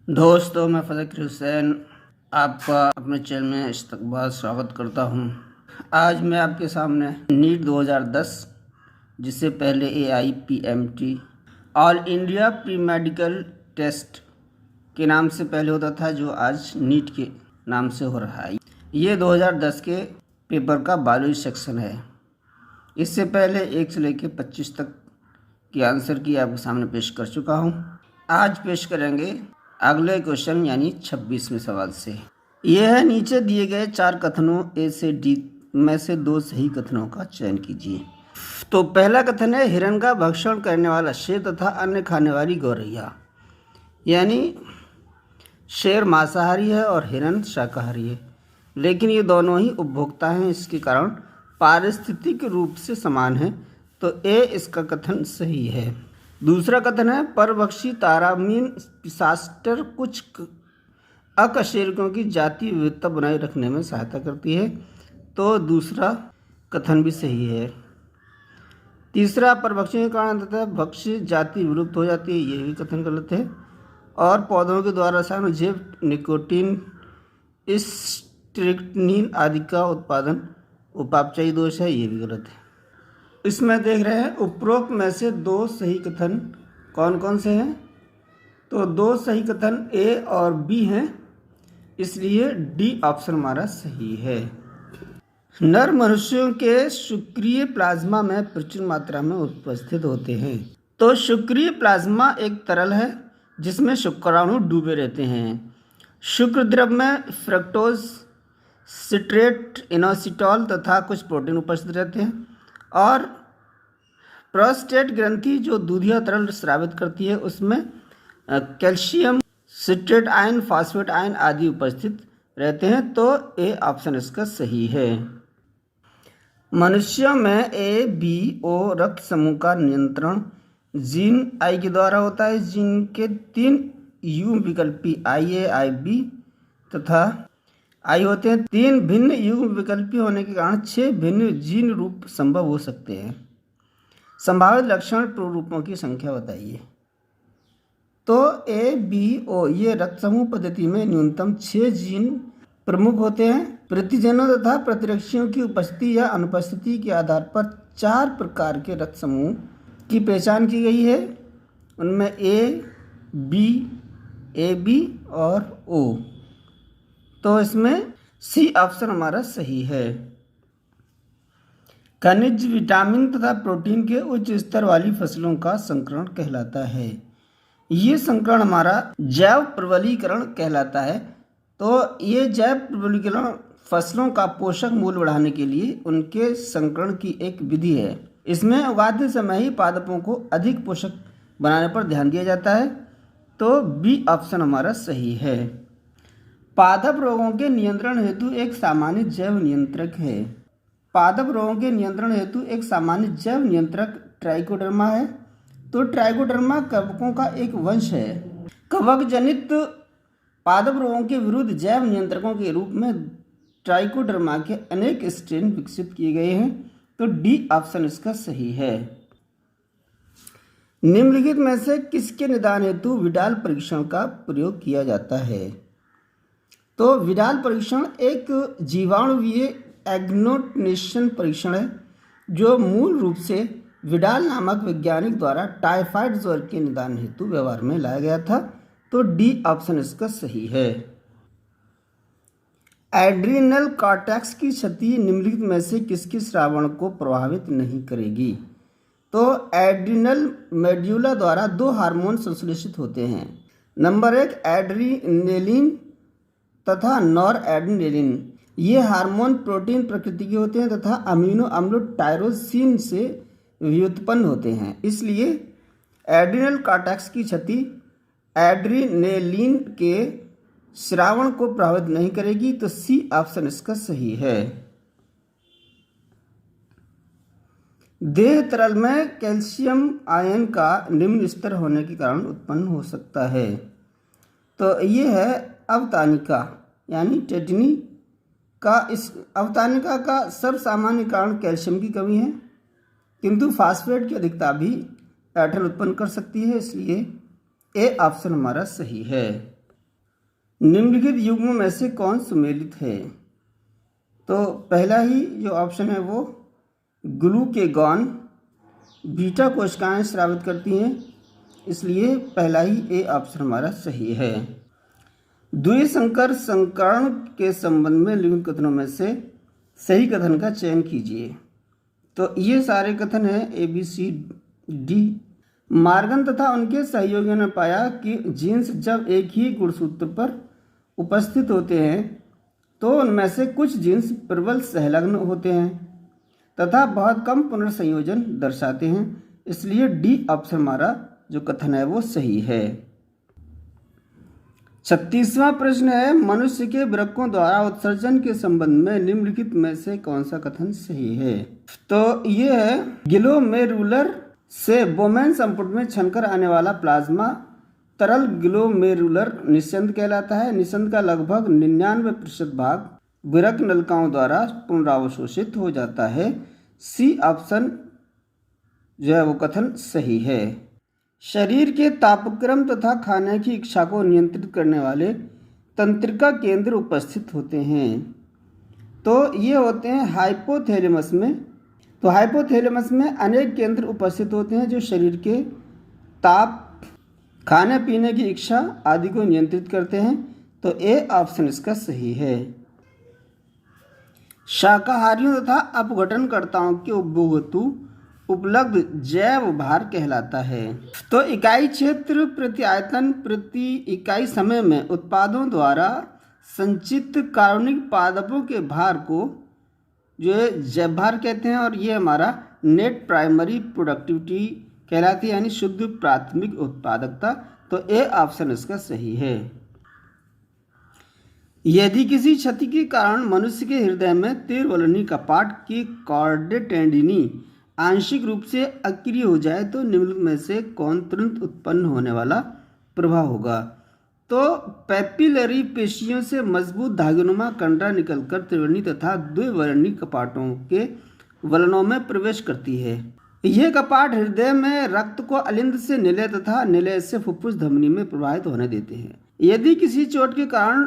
दोस्तों, मैं फ़ज़ल हुसैन आपका अपने चैनल में इस्तकबाल स्वागत करता हूं। आज मैं आपके सामने नीट 2010 जिससे पहले AIPMT all India pre medical test के नाम से पहले होता था, जो आज नीट के नाम से हो रहा है। ये 2010 के पेपर का बायोलॉजी सेक्शन है। इससे पहले 1 से लेकर 25 तक के आंसर की आपके सामने पेश कर चुका हूं। आज पेश करेंगे अगले क्वेश्चन यानी 26वें सवाल से। यह है, नीचे दिए गए 4 कथनों A से D में से 2 सही कथनों का चयन कीजिए। तो पहला कथन है, हिरण का भक्षण करने वाला शेर तथा अन्य खाने वाली गौरैया। यानी शेर मांसाहारी है और हिरण शाकाहारी है, लेकिन ये दोनों ही उपभोक्ता हैं, इसके कारण पारिस्थितिक रूप से समान है। तो A इसका कथन सही है। दूसरा कथन है, परभक्षी तारामीन पिशाच्टर कुछ अकशेरुकों की जाति विविधता बनाए रखने में सहायता करती है। तो दूसरा कथन भी सही है। तीसरा, परभक्षियों के कारण तथा भक्ष्य जाति विलुप्त हो जाती है, यह भी कथन गलत है। और पौधों के द्वारा रसायन जैव निकोटीन स्ट्रिक्नीन आदि का उत्पादन उपापचयी दोष है, ये भी गलत है। इसमें देख रहे हैं, उपरोक्त में से 2 सही कथन कौन कौन से हैं। तो 2 सही कथन A और B हैं, इसलिए D ऑप्शन हमारा सही है। नर मनुष्यों के शुक्रीय प्लाज्मा में प्रचुर मात्रा में उपस्थित होते हैं। तो शुक्रीय प्लाज्मा एक तरल है जिसमें शुक्राणु डूबे रहते हैं। शुक्र द्रव में फ्रक्टोज, सिट्रेट, इनोसिटॉल तथा कुछ प्रोटीन उपस्थित रहते हैं। और प्रोस्टेट ग्रंथि जो दूधिया तरल स्रावित करती है, उसमें calcium, citrate ion, phosphate ion आदि उपस्थित रहते हैं। तो A ऑप्शन इसका सही है। मनुष्यों में ABO रक्त समूह का नियंत्रण जीन I के द्वारा होता है। जीन के 3 युग्म विकल्पी IA, IB तथा I होते हैं। 3 भिन्न युग्म विकल्पी होने के कारण 6 भिन्न जीन रूप संभव हो सकते हैं। संभावित लक्षण प्ररूपों की संख्या बताइए। तो ABO ये रक्त समूह पद्धति में न्यूनतम 6 जीन प्रमुख होते हैं। प्रतिजनों तथा प्रतिरक्षियों की उपस्थिति या अनुपस्थिति के आधार पर 4 प्रकार के रक्त समूह की पहचान की गई है। उनमें A, B, AB और O। तो इसमें C ऑप्शन हमारा सही है। खनिज, विटामिन तथा प्रोटीन के उच्च स्तर वाली फसलों का संकरण कहलाता है। ये संकरण हमारा जैव प्रबलीकरण कहलाता है। तो ये जैव प्रबलीकरण फसलों का पोषक मूल्य बढ़ाने के लिए उनके संकरण की एक विधि है। इसमें उगाते समय ही पादपों को अधिक पोषक बनाने पर ध्यान दिया जाता है। तो B ऑप्शन हमारा सही है। पादप रोगों के नियंत्रण हेतु एक सामान्य जैव नियंत्रक है। पादप रोगों के नियंत्रण हेतु एक सामान्य जैव नियंत्रक ट्राइकोडर्मा है। तो ट्राइकोडर्मा कवकों का एक वंश है। कवक जनित पादप रोगों के विरुद्ध जैव नियंत्रकों के रूप में ट्राइकोडर्मा के अनेक स्ट्रेन विकसित किए गए हैं। तो D ऑप्शन इसका सही है। निम्नलिखित में से किसके निदान हेतु विडाल परीक्षण का प्रयोग किया जाता है। तो विडाल परीक्षण एक जीवाणुवीय एग्ग्लूटिनेशन परीक्षण है, जो मूल रूप से विडाल नामक वैज्ञानिक द्वारा टाइफाइड ज्वर के निदान हेतु व्यवहार में लाया गया था। तो D ऑप्शन इसका सही है। एड्रिनल कॉर्टेक्स की क्षति निम्नलिखित में से किसके श्रावण को प्रभावित नहीं करेगी। तो एड्रिनल मेड्यूला द्वारा 2 हार्मोन संश्लेषित होते हैं। नंबर 1 एड्रीनेलिन तथा नॉर एड्रीनेलिन। ये हार्मोन प्रोटीन प्रकृति के होते हैं तथा अमीनो अम्ल टायरोसिन से व्युत्पन्न होते हैं। इसलिए एड्रिनल कॉर्टेक्स की क्षति एड्रीनेलिन के श्रावण को प्रभावित नहीं करेगी। तो C ऑप्शन इसका सही है। देह तरल में कैल्शियम आयन का निम्न स्तर होने के कारण उत्पन्न हो सकता है। तो ये है अवतानिका यानी टेटनी का। इस अवतानिका का सर्वसामान्य कारण कैल्शियम की कमी है, किंतु फास्फेट की अधिकता भी पैटर्न उत्पन्न कर सकती है। इसलिए A ऑप्शन हमारा सही है। निम्नलिखित युग्मों में से कौन सुमेलित है? तो पहला ही जो ऑप्शन है वो ग्लूकेगॉन बीटा कोशिकाएं स्रावित करती हैं, इसलिए पहला ही ए ऑप्शन हमारा सही है। द्विसंकर संकरण के संबंध में निम्न कथनों में से सही कथन का चयन कीजिए। तो ये सारे कथन हैं ABCD। मार्गन तथा उनके सहयोगियों ने पाया कि जीन्स जब एक ही गुणसूत्र पर उपस्थित होते हैं तो उनमें से कुछ जीन्स प्रबल सहलग्न होते हैं तथा बहुत कम पुनर्संयोजन दर्शाते हैं, इसलिए डी ऑप्शन हमारा जो कथन है वो सही है। 36वां प्रश्न है, मनुष्य के वृक्कों द्वारा उत्सर्जन के संबंध में निम्नलिखित में से कौन सा कथन सही है? तो ये है ग्लोमेरुलर से बोमेन संपुट में छनकर आने वाला प्लाज्मा तरल ग्लोमेरुलर निस्यंद कहलाता है। निस्यंद का लगभग 99% भाग वृक्क नलिकाओं द्वारा पुनरावशोषित हो जाता है। सी ऑप्शन जो है वो कथन सही है। शरीर के तापक्रम तथा खाने की इच्छा को नियंत्रित करने वाले तंत्रिका केंद्र उपस्थित होते हैं। तो ये होते हैं हाइपोथैलेमस में। तो हाइपोथैलेमस में अनेक केंद्र उपस्थित होते हैं जो शरीर के ताप, खाने पीने की इच्छा आदि को नियंत्रित करते हैं। तो ए ऑप्शन इसका सही है। शाकाहारियों तथा अपघटनकर्ताओं के उपभोग हेतु उपलब्ध जैव भार कहलाता है। तो इकाई क्षेत्र प्रति आयतन प्रति इकाई समय में उत्पादों द्वारा संचित कार्बनिक पादपों के भार को जो है जैव भार कहते हैं, और ये हमारा नेट प्राइमरी प्रोडक्टिविटी कहलाती है, यानी शुद्ध प्राथमिक उत्पादकता। तो ए ऑप्शन इसका सही है। यदि किसी क्षति के कारण मनुष्य के हृदय में तीव्रवलनी कपाट की कॉर्डेटेंडिनी आंशिक रूप से अक्रिय हो जाए तो निम्नलिखित में से कौन तुरंत उत्पन्न होने वाला प्रभाव होगा? तो पैपिलरी पेशियों से मजबूत धागेनुमा कंडरा निकलकर त्रिवर्णी तथा द्विवर्णी कपाटों के वलनों में प्रवेश करती है। यह कपाट हृदय में रक्त को अलिंद से निलय तथा निलय से फुफ्फुस धमनी में प्रवाहित होने देते हैं। यदि किसी चोट के कारण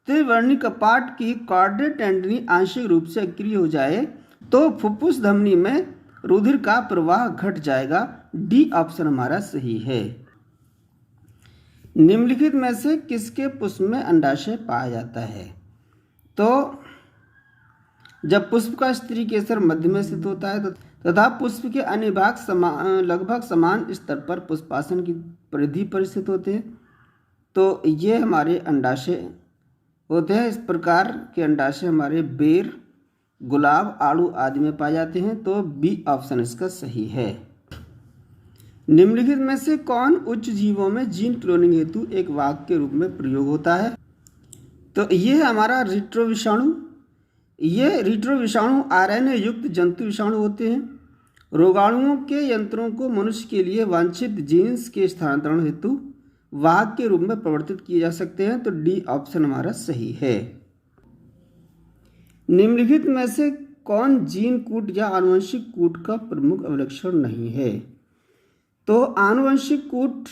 त्रिवर्णी कपाट की कॉर्डेटेंडिनी आंशिक रूप से अक्रिय हो जाए तो फुफ्फुस धमनी में रुधिर का प्रवाह घट जाएगा। डी ऑप्शन हमारा सही है। निम्नलिखित में से किसके पुष्प में अंडाशय पाया जाता है? तो जब पुष्प का स्त्री केसर मध्य में स्थित होता है तथा पुष्प के अन्य भाग लगभग समान स्तर पर पुष्पासन की परिधि पर स्थित होते हैं, तो ये हमारे अंडाशय होते हैं। इस प्रकार के अंडाशय हमारे बेर, गुलाब, आड़ू आदि में पाए जाते हैं। तो बी ऑप्शन इसका सही है। निम्नलिखित में से कौन उच्च जीवों में जीन क्लोनिंग हेतु एक वाहक के रूप में प्रयोग होता है? तो ये है हमारा रिट्रो विषाणु। ये रिट्रो विषाणु आरएनए युक्त जंतु विषाणु होते हैं। रोगाणुओं के यंत्रों को मनुष्य के लिए वांछित जीन्स के स्थानांतरण हेतु वाहक के रूप में प्रवर्तित किए जा सकते हैं। तो डी ऑप्शन हमारा सही है। निम्नलिखित में से कौन जीन कूट या आनुवंशिक कूट का प्रमुख अभिलक्षण नहीं है? तो आनुवंशिक कूट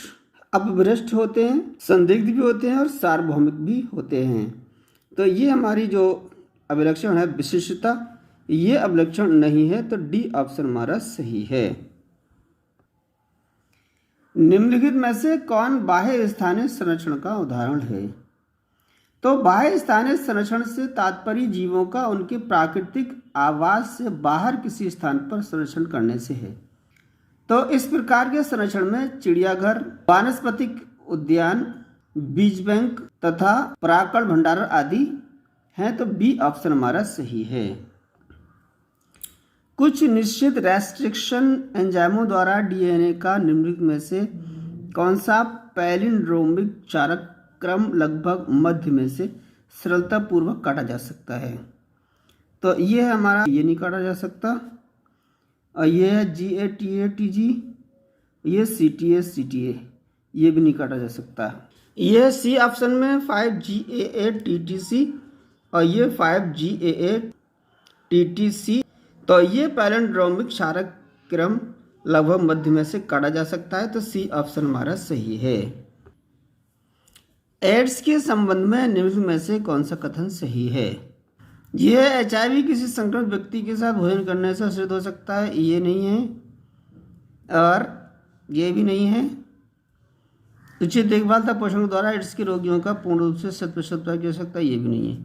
अपभ्रष्ट होते हैं, संदिग्ध भी होते हैं और सार्वभौमिक भी होते हैं। तो ये हमारी जो अभिलक्षण है विशिष्टता, ये अभिलक्षण नहीं है। तो डी ऑप्शन हमारा सही है। निम्नलिखित में से कौन बाह्य स्थानीय संरक्षण का उदाहरण है? तो बाह्य स्थानीय संरक्षण से तात्पर्य जीवों का उनके प्राकृतिक आवास से बाहर किसी स्थान पर संरक्षण करने से है। तो इस प्रकार के संरक्षण में चिड़ियाघर, वानस्पतिक उद्यान, बीज बैंक तथा परागकण भंडारण आदि हैं। तो बी ऑप्शन हमारा सही है। कुछ निश्चित रेस्ट्रिक्शन एंजाइमों द्वारा डीएनए का निम्नलिखित में से कौन सा पैलिंड्रोमिक चारक क्रम लगभग मध्य में से सरलतापूर्वक काटा जा सकता है? तो ये है हमारा, ये नहीं काटा जा सकता, और ये है GATA-TG, ये CTA-CTA, ये भी नहीं काटा जा सकता। ये सी ऑप्शन में 5GAA-TTC और ये 5GAA-TTC। तो ये पैलिंड्रोमिक क्षारक क्रम लगभग मध्य में से काटा जा सकता है। तो सी ऑप्शन हमारा सही है। एड्स के संबंध में निम्न में से कौन सा कथन सही है? यह HIV किसी संक्रमित व्यक्ति के साथ भोजन करने से सिद्ध हो सकता है, ये नहीं है और ये भी नहीं है। उचित देखभाल तथा पोषण द्वारा एड्स के रोगियों का पूर्ण रूप से 100% की हो सकता है, ये भी नहीं है।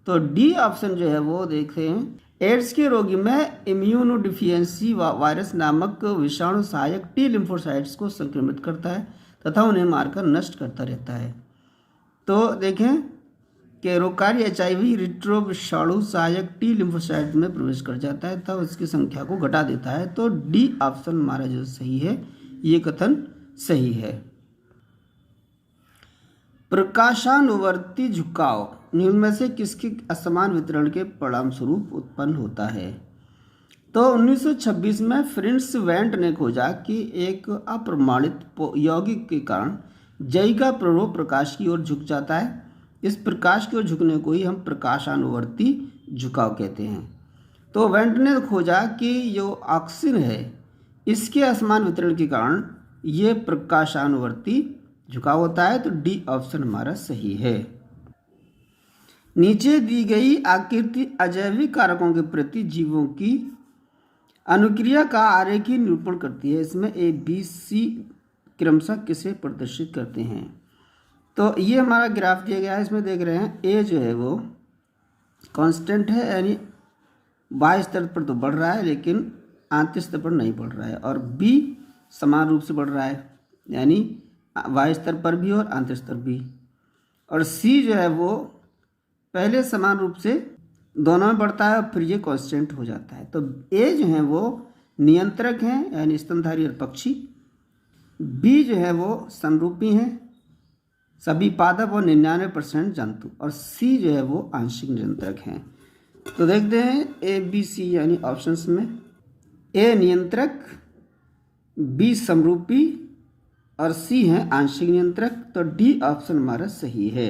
तो डी ऑप्शन जो है वो देखते हैं, एड्स के रोगी में इम्यूनोडिफिशियेंसी वायरस नामक विषाणु सहायक टी लिम्फोसाइट्स को संक्रमित करता है तथा उन्हें मारकर नष्ट करता रहता है। तो देखें कि रोगकारी HIV रिट्रो विषाणु सहायक टी लिम्फोसाइट में प्रवेश कर जाता है तथा उसकी संख्या को घटा देता है। तो डी ऑप्शन हमारा जो सही है, ये कथन सही है। प्रकाशानुवर्ती झुकाव निम्न में से किसके असमान वितरण के परिणाम स्वरूप उत्पन्न होता है? तो 1926 में फ्रिट्ज वेंट ने खोजा कि एक अप्रमाणित यौगिक के कारण जई का प्ररोह प्रकाश की ओर झुक जाता है। इस प्रकाश की ओर झुकने को ही हम प्रकाशानुवर्ती झुकाव कहते हैं। तो वेंट ने खोजा कि जो ऑक्सीजन है इसके असमान वितरण के कारण ये प्रकाशानुवर्ती झुकाव होता है। तो डी ऑप्शन हमारा सही है। नीचे दी गई आकृति अजैविक कारकों के प्रति जीवों की अनुक्रिया का आरेखीय निरूपण करती है। इसमें A, B, C क्रमशः किसे प्रदर्शित करते हैं? तो ये हमारा ग्राफ दिया गया है, इसमें देख रहे हैं A जो है वो कांस्टेंट है, यानी बाह्य स्तर पर तो बढ़ रहा है लेकिन आंतरिक स्तर पर नहीं बढ़ रहा है, और B समान रूप से बढ़ रहा है, यानी बाह्य स्तर पर भी और आंतरिक स्तर भी, और C जो है वो पहले समान रूप से दोनों में बढ़ता है और फिर ये कांस्टेंट हो जाता है। तो A जो है वो नियंत्रक हैं, यानी स्तनधारी और पक्षी। B जो है वो समरूपी हैं, सभी पादप और 99% जंतु, और C जो है वो आंशिक नियंत्रक हैं। तो देखते हैं A, B, C यानी ऑप्शंस में A नियंत्रक, B समरूपी और C है आंशिक नियंत्रक। तो डी ऑप्शन हमारा सही है।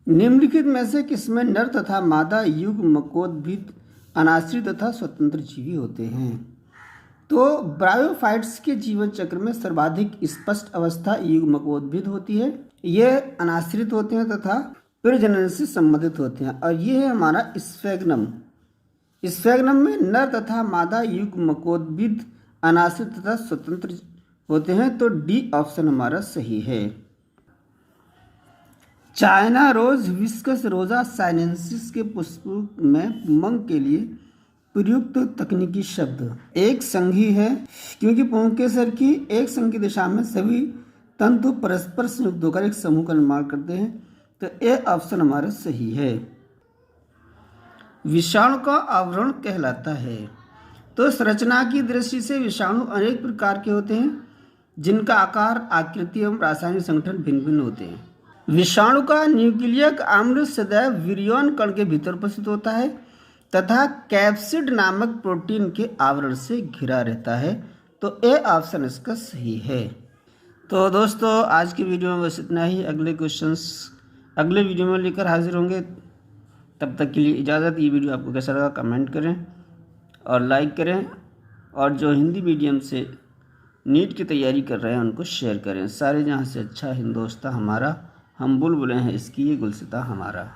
निम्नलिखित में से किसमें नर तथा मादा युग्मकोद्भिद अनाश्रित तथा स्वतंत्र जीवी होते हैं? तो ब्रायोफाइट्स के जीवन चक्र में सर्वाधिक स्पष्ट अवस्था युग्मकोद्भिद होती है। ये अनाश्रित होते हैं तथा प्रजनन से संबंधित होते हैं, और ये है हमारा स्फेग्नम। स्फेग्नम में नर तथा मादा युग्मकोद्भिद अनाश्रित तथा स्वतंत्र होते हैं। तो डी ऑप्शन हमारा सही है। चाइना रोज विस्कस रोजा साइनेंसिस के पुष्प में उमंग के लिए प्रयुक्त तकनीकी शब्द एक संघी है, क्योंकि पुंकेसर की एक संघ की दिशा में सभी तंतु परस्पर संयुक्त होकर एक समूह का निर्माण करते हैं। तो ए ऑप्शन हमारा सही है। विषाणु का आवरण कहलाता है। तो संरचना की दृष्टि से विषाणु अनेक प्रकार के होते हैं, जिनका आकार, आकृति एवं रासायनिक संगठन भिन्न भिन्न होते हैं। विषाणु का न्यूक्लियक आम्ल सदैव विरियन कण के भीतर उपस्थित होता है तथा कैप्सिड नामक प्रोटीन के आवरण से घिरा रहता है। तो ए ऑप्शन इसका सही है। तो दोस्तों आज की वीडियो में बस इतना ही। अगले क्वेश्चंस अगले वीडियो में लेकर हाजिर होंगे। तब तक के लिए इजाज़त। ये वीडियो आपको कैसा लगा कमेंट करें और लाइक करें, और जो हिंदी मीडियम से नीट की तैयारी कर रहे हैं उनको शेयर करें। सारे जहाँ से अच्छा हिंदोस्तां हमारा, हम बुलबुलें हैं इसकी, ये गुलसिता हमारा।